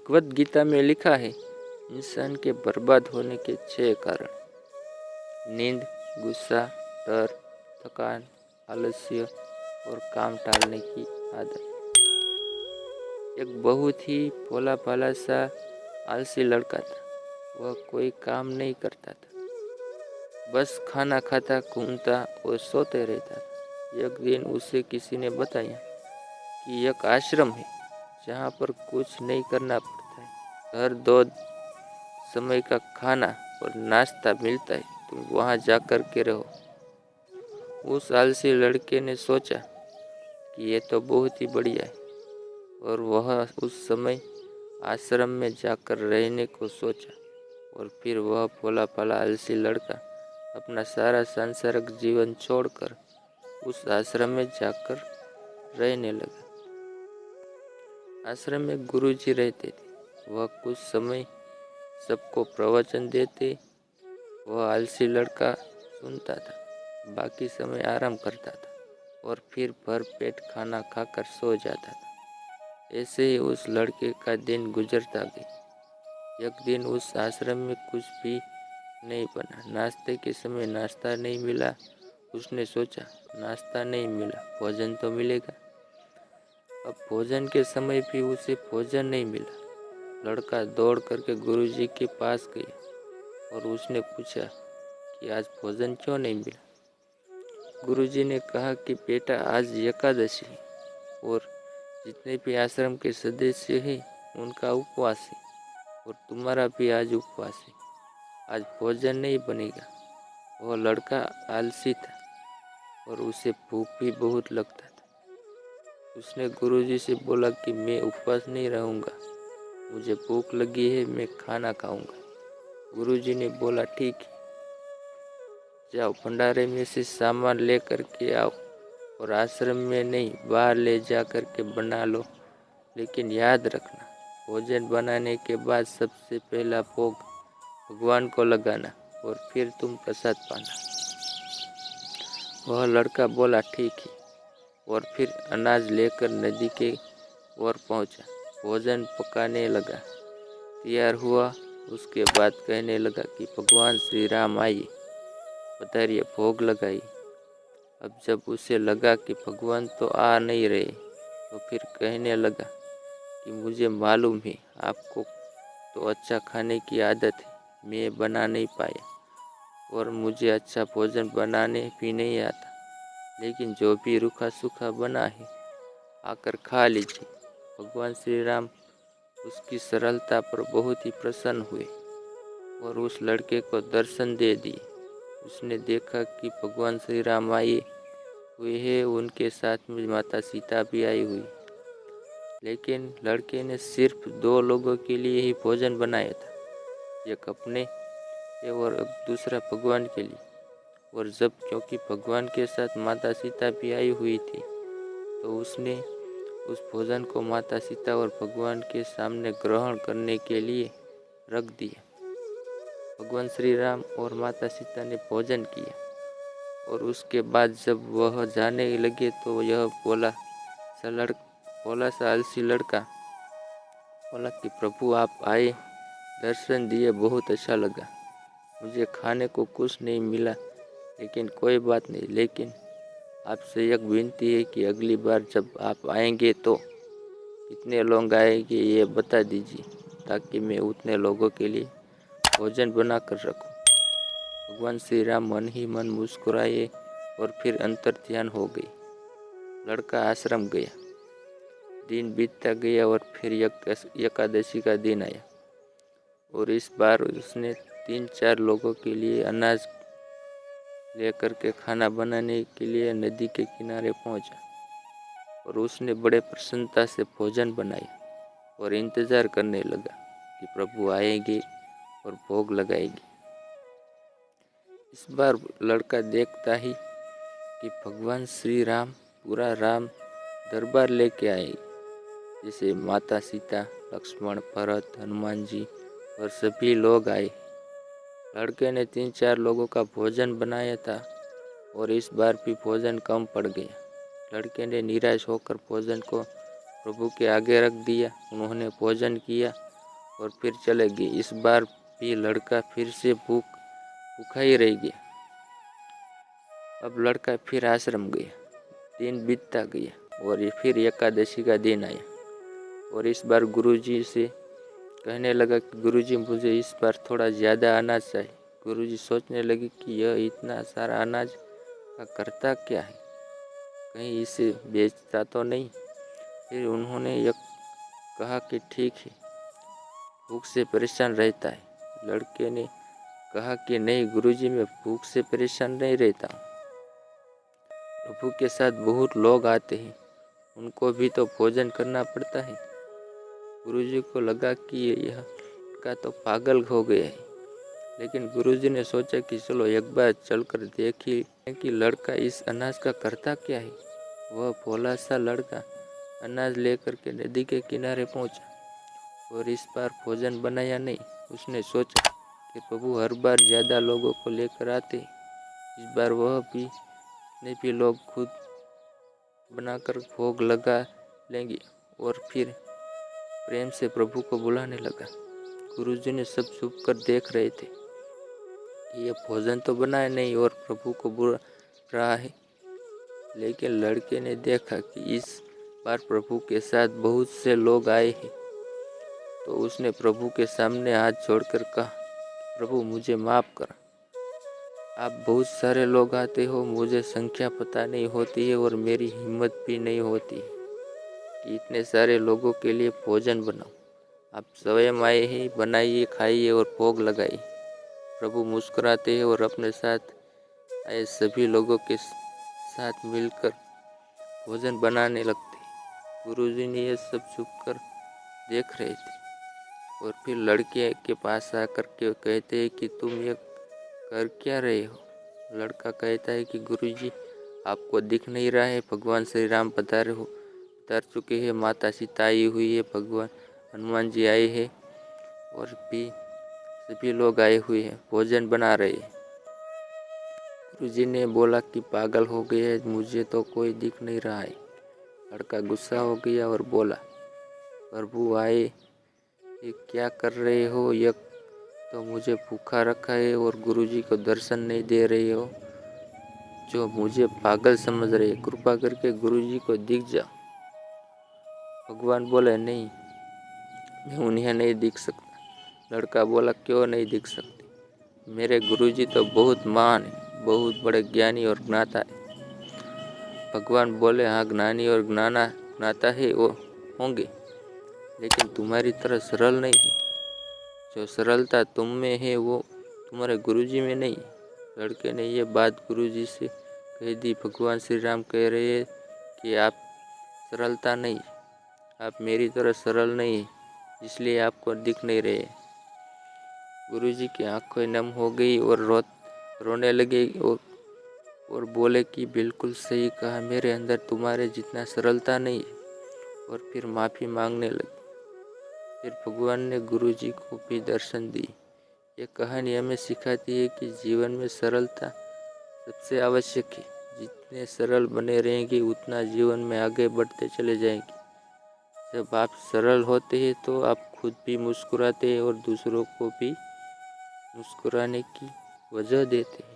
भगवत गीता में लिखा है, इंसान के बर्बाद होने के 6 कारण। नींद, गुस्सा, डर, थकान, आलस्य और काम टालने की आदत। एक बहुत ही भोला भाला सा आलसी लड़का था। वह कोई काम नहीं करता था, बस खाना खाता, घूमता और सोते रहता था। एक दिन उसे किसी ने बताया कि एक आश्रम है जहाँ पर कुछ नहीं करना पड़ता है। हर 2 समय का खाना और नाश्ता मिलता है, तुम वहाँ जाकर के रहो। उस आलसी लड़के ने सोचा कि ये तो बहुत ही बढ़िया है, और वह उस समय आश्रम में जाकर रहने को सोचा। और फिर वह भोला भाला आलसी लड़का अपना सारा सांसारिक जीवन छोड़कर उस आश्रम में जाकर रहने लगा। आश्रम में गुरुजी रहते थे। वह कुछ समय सबको प्रवचन देते। वह आलसी लड़का सुनता था, बाकी समय आराम करता था और फिर भर पेट खाना खाकर सो जाता था। ऐसे ही उस लड़के का दिन गुजरता गया। एक दिन उस आश्रम में कुछ भी नहीं बना। नाश्ते के समय नाश्ता नहीं मिला। उसने सोचा, नाश्ता नहीं मिला, भोजन तो मिलेगा। अब भोजन के समय भी उसे भोजन नहीं मिला। लड़का दौड़ करके गुरुजी के पास गया और उसने पूछा कि आज भोजन क्यों नहीं मिला। गुरुजी ने कहा कि बेटा, आज एकादशी है और जितने भी आश्रम के सदस्य हैं उनका उपवास है, और तुम्हारा भी आज उपवास है। आज भोजन नहीं बनेगा। वह लड़का आलसी था और उसे भूख भी बहुत लगता था। उसने गुरुजी से बोला कि मैं उपवास नहीं रहूँगा, मुझे भूख लगी है, मैं खाना खाऊंगा। गुरुजी ने बोला, ठीक है, जाओ भंडारे में से सामान ले करके आओ और आश्रम में नहीं, बाहर ले जा कर के बना लो। लेकिन याद रखना, भोजन बनाने के बाद सबसे पहला भोग भगवान को लगाना और फिर तुम प्रसाद पाना। वह लड़का बोला, ठीक है, और फिर अनाज लेकर नदी के ओर पहुंचा। भोजन पकाने लगा, तैयार हुआ। उसके बाद कहने लगा कि भगवान श्री राम आइए, पधारिए, भोग लगाइए। अब जब उसे लगा कि भगवान तो आ नहीं रहे, तो फिर कहने लगा कि मुझे मालूम है आपको तो अच्छा खाने की आदत है, मैं बना नहीं पाया और मुझे अच्छा भोजन बनाने भी नहीं आता, लेकिन जो भी रूखा सूखा बना है आकर खा लीजिए। भगवान श्री राम उसकी सरलता पर बहुत ही प्रसन्न हुए और उस लड़के को दर्शन दे दिए। उसने देखा कि भगवान श्री राम आए हुए हैं, उनके साथ में माता सीता भी आई हुई। लेकिन लड़के ने सिर्फ 2 लोगों के लिए ही भोजन बनाया था, एक अपने और दूसरा भगवान के लिए। और जब क्योंकि भगवान के साथ माता सीता भी आई हुई थी, तो उसने उस भोजन को माता सीता और भगवान के सामने ग्रहण करने के लिए रख दिया। भगवान श्री राम और माता सीता ने भोजन किया और उसके बाद जब वह जाने लगे तो यह भोला सा आलसी लड़का बोला कि प्रभु आप आए, दर्शन दिए, बहुत अच्छा लगा। मुझे खाने को कुछ नहीं मिला, लेकिन कोई बात नहीं। लेकिन आपसे एक विनती है कि अगली बार जब आप आएंगे तो कितने लोग आएंगे ये बता दीजिए, ताकि मैं उतने लोगों के लिए भोजन बना कर रखूं। भगवान श्री राम मन ही मन मुस्कुराए और फिर अंतर ध्यान हो गई। लड़का आश्रम गया। दिन बीतता गया और फिर एकादशी का दिन आया और इस बार उसने 3-4 लोगों के लिए अनाज लेकर के खाना बनाने के लिए नदी के किनारे पहुंचा और उसने बड़े प्रसन्नता से भोजन बनाया और इंतजार करने लगा कि प्रभु आएंगे और भोग लगाएंगे। इस बार लड़का देखता ही कि भगवान श्री राम पूरा राम दरबार लेके आए, जैसे माता सीता, लक्ष्मण, भरत, हनुमान जी और सभी लोग आए। लड़के ने 3-4 लोगों का भोजन बनाया था और इस बार भी भोजन कम पड़ गया। लड़के ने निराश होकर भोजन को प्रभु के आगे रख दिया। उन्होंने भोजन किया और फिर चले गए। इस बार भी लड़का फिर से भूखा ही रह गया। अब लड़का फिर आश्रम गया। दिन बीतता गया और ये फिर एकादशी का दिन आया और इस बार गुरुजी से कहने लगा कि गुरुजी मुझे इस बार थोड़ा ज़्यादा अनाज चाहिए। गुरुजी सोचने लगे कि यह इतना सारा अनाज का करता क्या है, कहीं इसे बेचता तो नहीं। फिर उन्होंने यह कहा कि ठीक है, भूख से परेशान रहता है। लड़के ने कहा कि नहीं गुरुजी, मैं भूख से परेशान नहीं रहता हूँ। प्रभु के साथ बहुत लोग आते हैं, उनको भी तो भोजन करना पड़ता है। गुरुजी को लगा कि यह का तो पागल हो गया है, लेकिन गुरुजी ने सोचा कि चलो एक बार चलकर देखिए कि लड़का इस अनाज का करता क्या है। वह भोला सा लड़का अनाज लेकर के नदी के किनारे पहुंचा और इस बार भोजन बनाया नहीं। उसने सोचा कि प्रभु हर बार ज़्यादा लोगों को लेकर आते, इस बार वह भी ने भी लोग खुद बनाकर भोग लगा लेंगे। और फिर प्रेम से प्रभु को बुलाने लगा। गुरुजी ने सब छुप कर देख रहे थे कि यह भोजन तो बनाया नहीं और प्रभु को बुला रहा है। लेकिन लड़के ने देखा कि इस बार प्रभु के साथ बहुत से लोग आए हैं, तो उसने प्रभु के सामने हाथ जोड़कर कहा, प्रभु मुझे माफ़ कर, आप बहुत सारे लोग आते हो, मुझे संख्या पता नहीं होती है और मेरी हिम्मत भी नहीं होती कि इतने सारे लोगों के लिए भोजन बनाऊं। आप स्वयं आए हैं, बनाइए, खाइए और भोग लगाइए। प्रभु मुस्कुराते हैं और अपने साथ आए सभी लोगों के साथ मिलकर भोजन बनाने लगते। गुरुजी ने यह सब छुप कर देख रहे थे और फिर लड़के के पास आकर के कहते हैं कि तुम ये कर क्या रहे हो। लड़का कहता है कि गुरुजी, आपको दिख नहीं रहा है, भगवान श्री राम पधार चुके हैं, माता सीता आई हुई है, भगवान हनुमान जी आए हैं और भी सभी लोग आए हुए हैं, भोजन बना रहे हैं। गुरुजी ने बोला कि पागल हो गए हैं, मुझे तो कोई दिख नहीं रहा है। लड़का गुस्सा हो गया और बोला, प्रभु आए, ये क्या कर रहे हो, यह तो मुझे भूखा रखा है और गुरुजी को दर्शन नहीं दे रहे हो, जो मुझे पागल समझ रहे, कृपा करके गुरुजी को दिख जाओ। भगवान बोले, नहीं, मैं उन्हें नहीं दिख सकता। लड़का बोला, क्यों नहीं दिख सकते, मेरे गुरुजी तो बहुत महान है, बहुत बड़े ज्ञानी और ज्ञाता है। भगवान बोले, हाँ, ज्ञानी और ज्ञाता है वो होंगे, लेकिन तुम्हारी तरह सरल नहीं है। जो सरलता तुम में है वो तुम्हारे गुरुजी में नहीं। लड़के ने यह बात गुरुजी से कह दी। भगवान श्री राम कह रहे हैं कि आप सरलता नहीं, आप मेरी तरह सरल नहीं, इसलिए आपको दिख नहीं रहे। गुरुजी की आंखें नम हो गई और रोने लगे और बोले कि बिल्कुल सही कहा, मेरे अंदर तुम्हारे जितना सरलता नहीं है। और फिर माफ़ी मांगने लगे। फिर भगवान ने गुरुजी को भी दर्शन दी। ये कहानी हमें सिखाती है कि जीवन में सरलता सबसे आवश्यक है। जितने सरल बने रहेंगे उतना जीवन में आगे बढ़ते चले जाएंगे। जब आप सरल होते हैं तो आप खुद भी मुस्कुराते हैं और दूसरों को भी मुस्कुराने की वजह देते हैं।